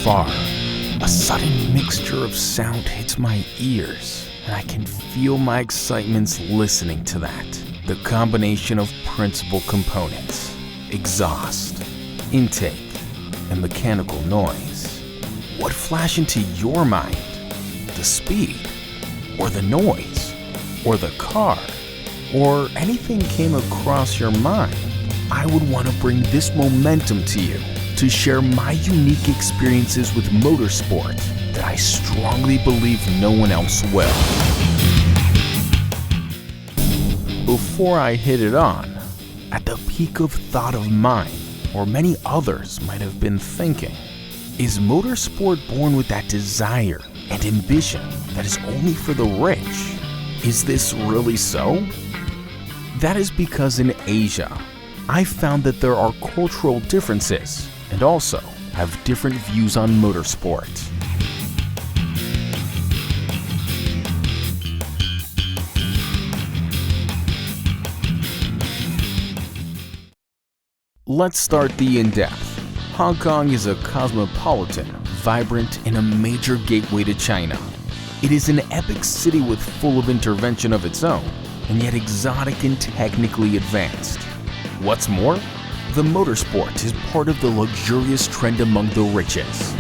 far, a sudden mixture of sound hits my ears, and I can feel my excitements listening to that. The combination of principal components, exhaust, intake, and mechanical noise. What flashed into your mind? The speed, or the noise, or the car, or anything came across your mind? I would want to bring this momentum to you to share my unique experiences with motorsport that I strongly believe no one else will. Before I hit it on, at the peak of thought of mine, or many others might have been thinking, is motorsport born with that desire and ambition that is only for the rich? Is this really so? That is because in Asia, I found that there are cultural differences and also have different views on motorsport. Let's start the in-depth. Hong Kong is a cosmopolitan, vibrant, and a major gateway to China. It is an epic city with full of intervention of its own, and yet exotic and technically advanced. What's more, the motorsport is part of the luxurious trend among the riches.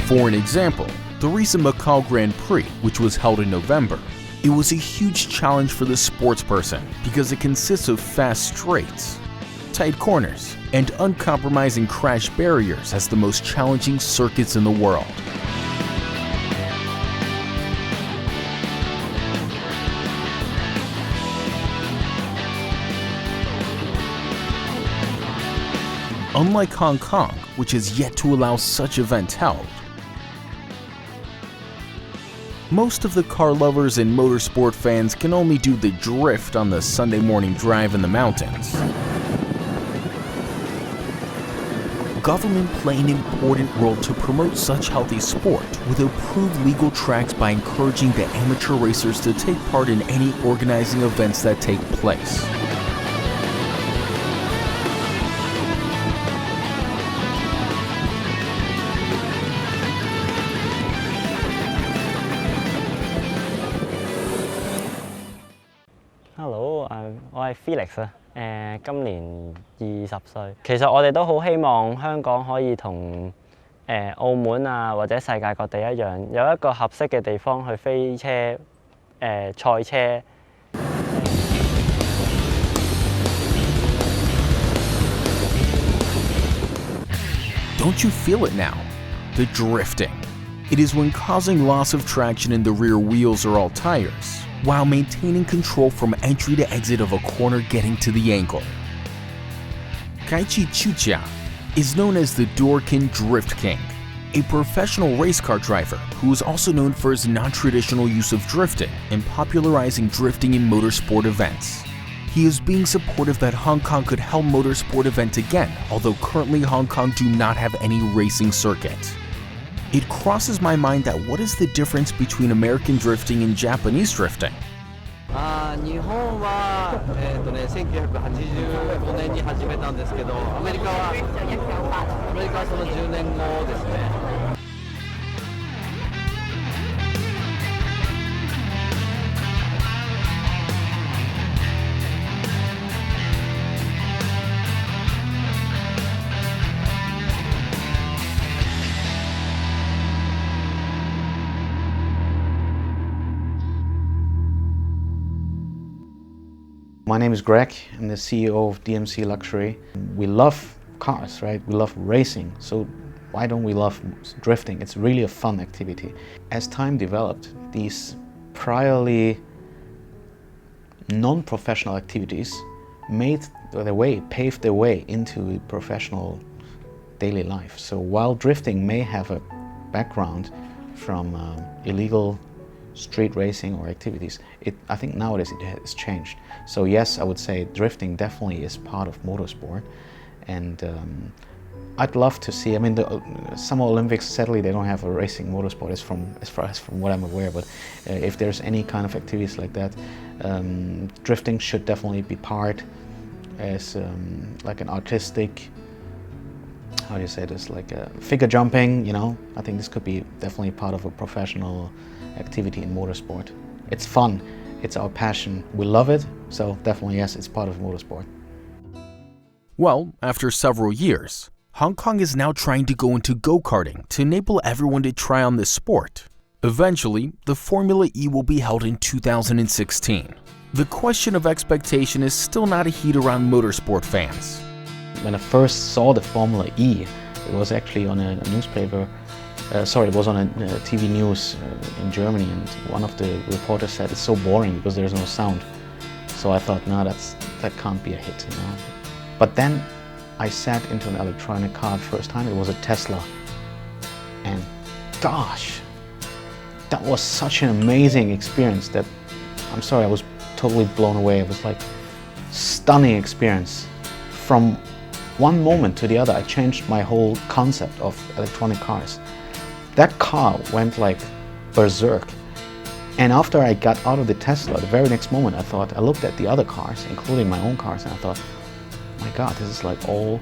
For an example, the recent Macau Grand Prix, which was held in November, it was a huge challenge for the sportsperson because it consists of fast straights, tight corners, and uncompromising crash barriers as the most challenging circuits in the world. Unlike Hong Kong, which has yet to allow such events held, most of the car lovers and motorsport fans can only do the drift on the Sunday morning drive in the mountains. Government play an important role to promote such healthy sport with approved legal tracks by encouraging the amateur racers to take part in any organizing events that take place. Hello， 我係 Felix 啊，今年20歲。其實我哋都好希望香港可以同澳門啊或者世界各地一樣，有一個合適嘅地方去飛車、賽車。Don't you feel it now? The drifting. It is when causing loss of traction in the rear wheels or all tires, while maintaining control from entry to exit of a corner getting to the angle. Keiichi Tsuchiya is known as the Dorkin Drift King, a professional race car driver who is also known for his non-traditional use of drifting and popularizing drifting in motorsport events. He is being supportive that Hong Kong could hold motorsport event again, although currently Hong Kong do not have any racing circuit. It crosses my mind that what is the difference between American drifting and Japanese drifting? 日本は、1985年に始めたんですけど、アメリカはその10年後ですね。My name is Greg. I'm the CEO of DMC Luxury. We love cars, right? We love racing. So why don't we love drifting? It's really a fun activity. As time developed, these priorly non-professional activities paved their way into professional daily life. So while drifting may have a background from illegal street racing or activities, I think nowadays it has changed. So yes, I would say drifting definitely is part of motorsport, and I'd love to see. I mean, the Summer Olympics, sadly, they don't have a racing motorsport, as far as from what I'm aware. But if there's any kind of activities like that, drifting should definitely be part as like an artistic. How do you say this? Like figure jumping, you know. I think this could be definitely part of a professional activity in motorsport. It's fun. It's our passion. We love it. So definitely, yes, it's part of motorsport. Well, after several years, Hong Kong is now trying to go into go-karting to enable everyone to try on this sport. Eventually, the Formula E will be held in 2016. The question of expectation is still not a heat around motorsport fans. When I first saw the Formula E, it was actually on a newspaper, it was on a TV news in Germany, and one of the reporters said it's so boring because there's no sound. So I thought, no, that can't be a hit, you know. But then I sat into an electronic car the first time. It was a Tesla, and gosh, that was such an amazing experience that, I'm sorry, I was totally blown away. It was like stunning experience. From one moment to the other, I changed my whole concept of electronic cars. That car went like berserk. And after I got out of the Tesla, the very next moment I looked at the other cars, including my own cars, and I thought, my God, this is like all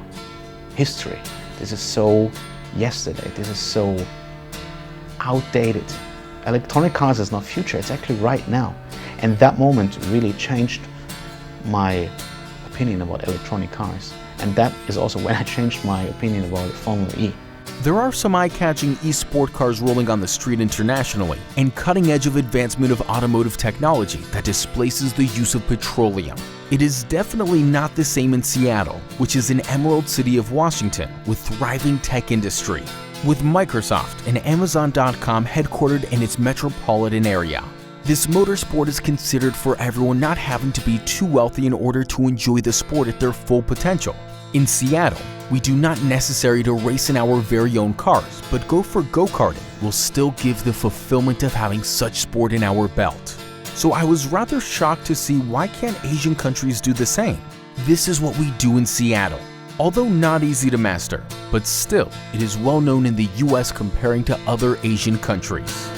history. This is so yesterday. This is so outdated. Electronic cars is not future, it's actually right now. And that moment really changed my opinion about electronic cars. And that is also when I changed my opinion about Formula E. There are some eye-catching e-sport cars rolling on the street internationally, and cutting edge of advancement of automotive technology that displaces the use of petroleum. It is definitely not the same in Seattle, which is an Emerald City of Washington with thriving tech industry, with Microsoft and Amazon.com headquartered in its metropolitan area. This motorsport is considered for everyone not having to be too wealthy in order to enjoy the sport at their full potential. In Seattle, we do not necessarily to race in our very own cars, but go for go-karting will still give the fulfillment of having such sport in our belt. So I was rather shocked to see why can't Asian countries do the same? This is what we do in Seattle. Although not easy to master, but still, it is well known in the US comparing to other Asian countries.